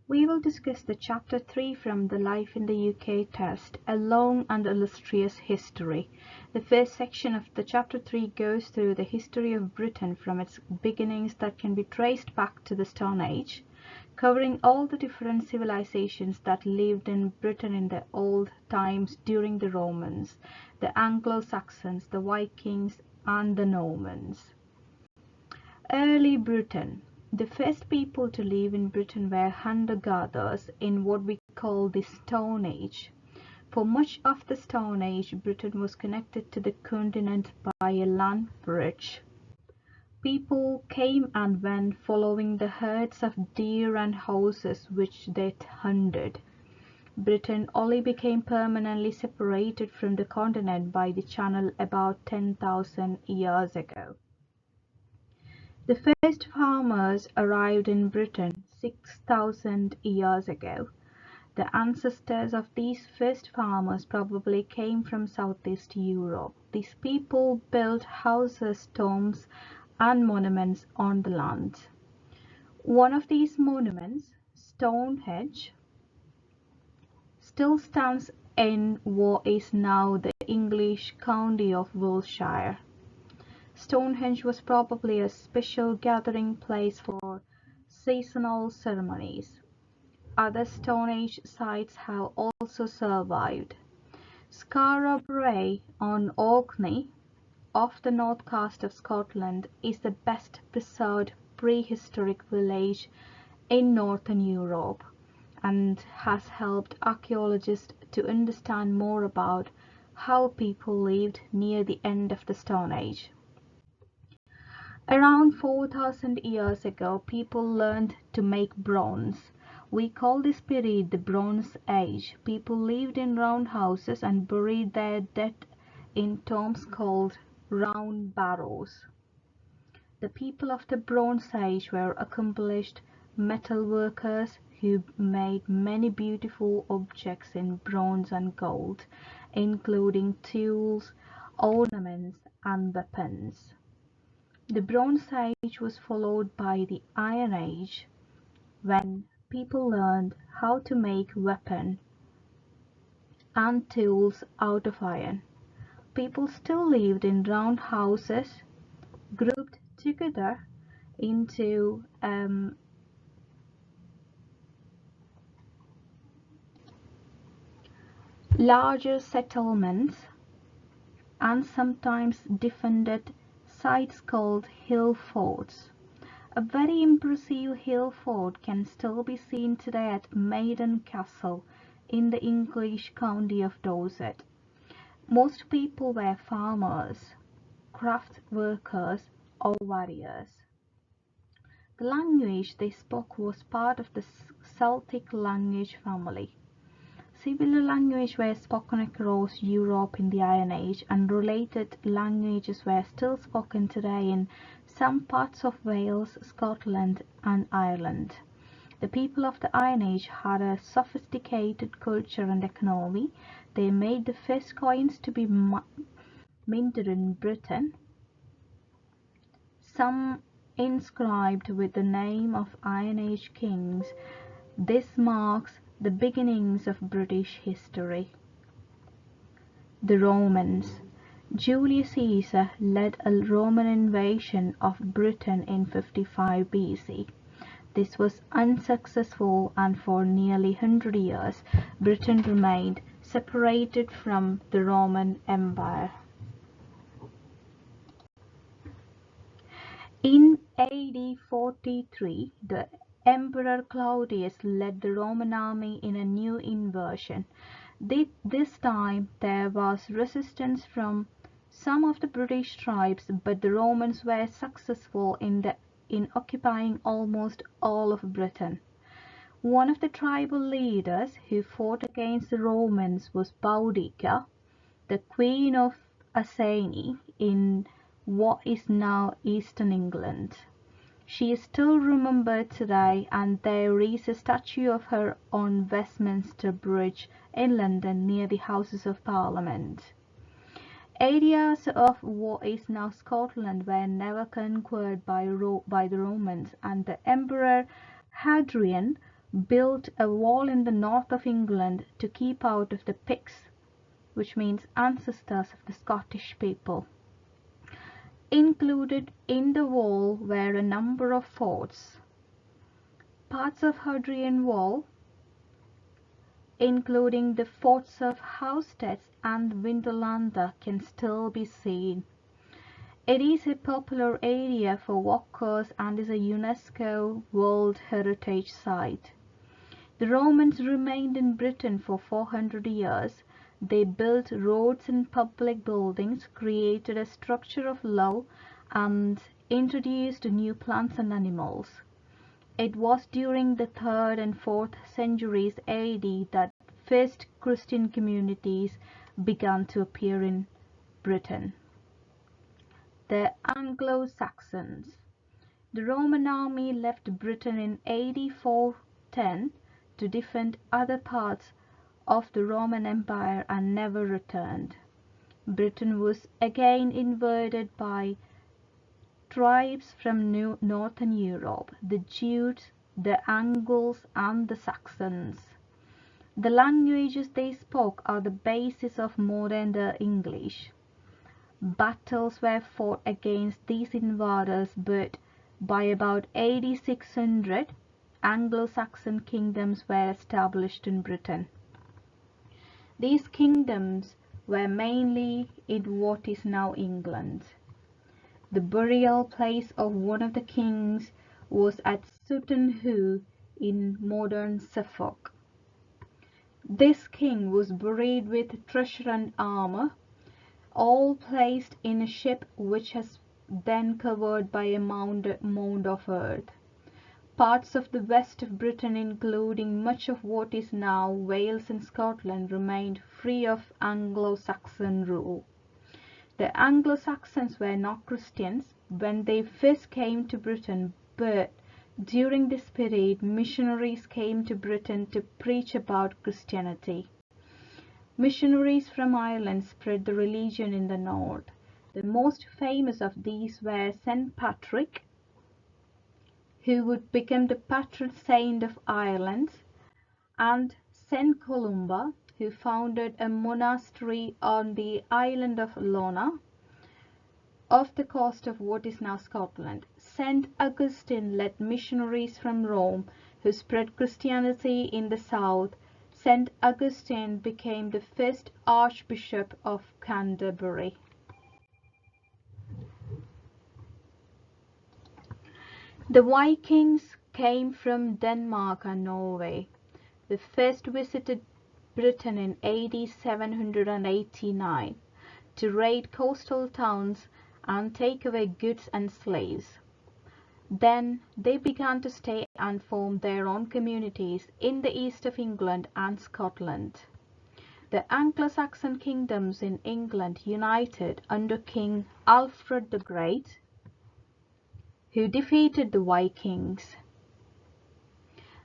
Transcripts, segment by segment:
We will discuss the Chapter 3 from the Life in the UK test, a long and illustrious history. The first section of the Chapter 3 goes through the history of Britain from its beginnings that can be traced back to the Stone Age, covering all the different civilizations that lived in Britain in the old times during the Romans, the Anglo-Saxons, the Vikings, and the Normans. Early Britain. The first people to live in Britain were hunter-gatherers in what we call the Stone Age. For much of the Stone Age, Britain was connected to the continent by a land bridge. People came and went following the herds of deer and horses which they hunted. Britain only became permanently separated from the continent by the Channel about 10,000 years ago. The first farmers arrived in Britain 6,000 years ago. The ancestors of these first farmers probably came from Southeast Europe. These people built houses, tombs, and monuments on the land. One of these monuments, Stonehenge, still stands in what is now the English county of Wiltshire. Stonehenge was probably a special gathering place for seasonal ceremonies. Other Stone Age sites have also survived. Skara on Orkney, off the north coast of Scotland, is the best preserved prehistoric village in northern Europe and has helped archaeologists to understand more about how people lived near the end of the Stone Age. Around 4,000 years ago, people learned to make bronze. We call this period the Bronze Age. People lived in round houses and buried their dead in tombs called round barrows. The people of the Bronze Age were accomplished metal workers who made many beautiful objects in bronze and gold, including tools, ornaments, and weapons. The Bronze Age was followed by the Iron Age, when people learned how to make weapons and tools out of iron. People still lived in round houses, grouped together into larger settlements and sometimes defended sites called hill forts. A very impressive hill fort can still be seen today at Maiden Castle in the English county of Dorset. Most people were farmers, craft workers, or warriors. The language they spoke was part of the Celtic language family. Similar languages were spoken across Europe in the Iron Age, and related languages were still spoken today in some parts of Wales, Scotland, and Ireland. The people of the Iron Age had a sophisticated culture and economy. They made the first coins to be minted in Britain, some inscribed with the name of Iron Age kings. This marks the beginnings of British history. The Romans. Julius Caesar led a Roman invasion of Britain in 55 BC. This was unsuccessful, and for nearly 100 years Britain remained separated from the Roman Empire. In AD 43, the Emperor Claudius led the Roman army in a new invasion. This time there was resistance from some of the British tribes, but the Romans were successful in occupying almost all of Britain. One of the tribal leaders who fought against the Romans was Boudicca, the Queen of Ascani in what is now eastern England. She is still remembered today, and there is a statue of her on Westminster Bridge in London near the Houses of Parliament. Areas of what is now Scotland were never conquered by the Romans, and the Emperor Hadrian built a wall in the north of England to keep out of the Picts, which means ancestors of the Scottish people. Included in the wall were a number of forts. Parts of Hadrian Wall, including the forts of Houstead and Vindolanda, can still be seen. It is a popular area for walkers and is a UNESCO World Heritage Site. The Romans remained in Britain for 400 years. They built roads and public buildings, created a structure of law, and introduced new plants and animals. It was during the 3rd and 4th centuries AD that first Christian communities began to appear in Britain. The Anglo-Saxons. The Roman army left Britain in AD 410 to defend other parts of the Roman Empire and never returned. Britain was again invaded by tribes from northern Europe, the Jutes, the Angles, and the Saxons. The languages they spoke are the basis of modern English. Battles were fought against these invaders, but by about AD 600, Anglo-Saxon kingdoms were established in Britain. These kingdoms were mainly in what is now England. The burial place of one of the kings was at Sutton Hoo in modern Suffolk. This king was buried with treasure and armor, all placed in a ship which was then covered by a mound of earth. Parts of the west of Britain, including much of what is now Wales and Scotland, remained free of Anglo-Saxon rule. The Anglo-Saxons were not Christians when they first came to Britain, but during this period missionaries came to Britain to preach about Christianity. Missionaries from Ireland spread the religion in the north. The most famous of these were St. Patrick, who would become the patron saint of Ireland, and St. Columba, who founded a monastery on the island of Lona, off the coast of what is now Scotland. St. Augustine led missionaries from Rome who spread Christianity in the south. St. Augustine became the first Archbishop of Canterbury. The Vikings came from Denmark and Norway. They first visited Britain in AD 789 to raid coastal towns and take away goods and slaves. Then they began to stay and form their own communities in the east of England and Scotland. The Anglo-Saxon kingdoms in England united under King Alfred the Great, who defeated the Vikings.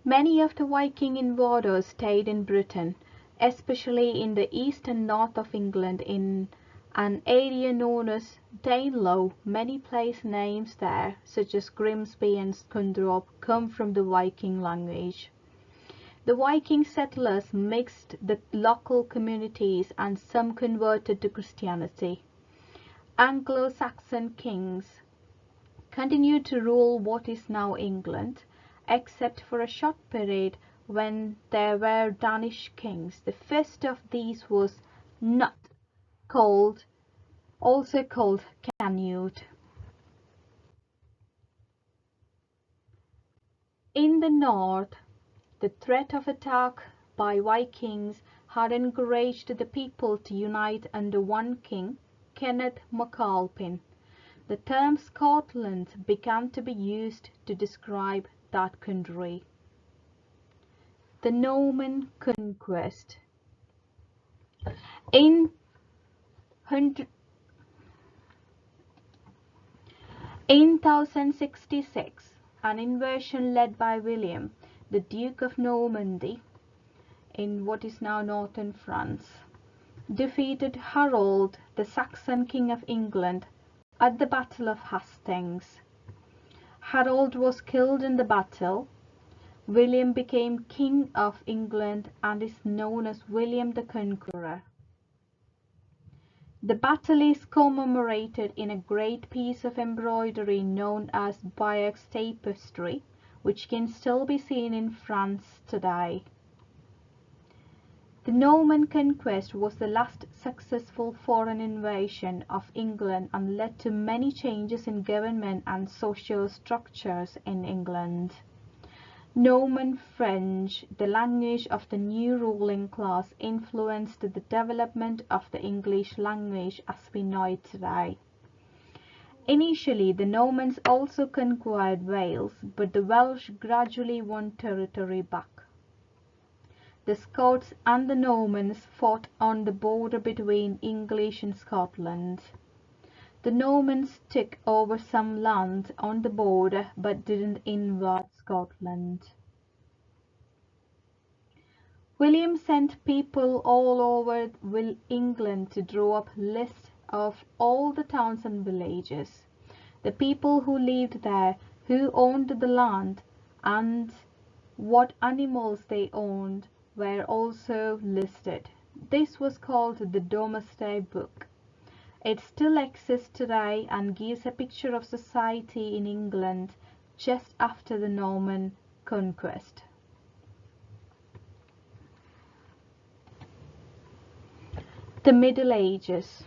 Many of the Viking invaders stayed in Britain, especially in the east and north of England in an area known as Danelaw. Many place names there, such as Grimsby and Scunthorpe, come from the Viking language. The Viking settlers mixed the local communities and some converted to Christianity. Anglo-Saxon kings continued to rule what is now England, except for a short period when there were Danish kings. The first of these was Nut, also called Canute. In the north, the threat of attack by Vikings had encouraged the people to unite under one king, Kenneth MacAlpin. The term Scotland began to be used to describe that country. The Norman conquest. In 1066, an invasion led by William, the Duke of Normandy, in what is now northern France, defeated Harold, the Saxon king of England, at the Battle of Hastings. Harold was killed in the battle, William became King of England and is known as William the Conqueror. The battle is commemorated in a great piece of embroidery known as Bayeux Tapestry, which can still be seen in France today. The Norman Conquest was the last successful foreign invasion of England and led to many changes in government and social structures in England. Norman French, the language of the new ruling class, influenced the development of the English language as we know it today. Initially, the Normans also conquered Wales, but the Welsh gradually won territory back. The Scots and the Normans fought on the border between English and Scotland. The Normans took over some land on the border but didn't invade Scotland. William sent people all over England to draw up lists of all the towns and villages, the people who lived there, who owned the land, and what animals they owned were also listed. This was called the Domesday Book. It still exists today and gives a picture of society in England just after the Norman conquest. The Middle Ages.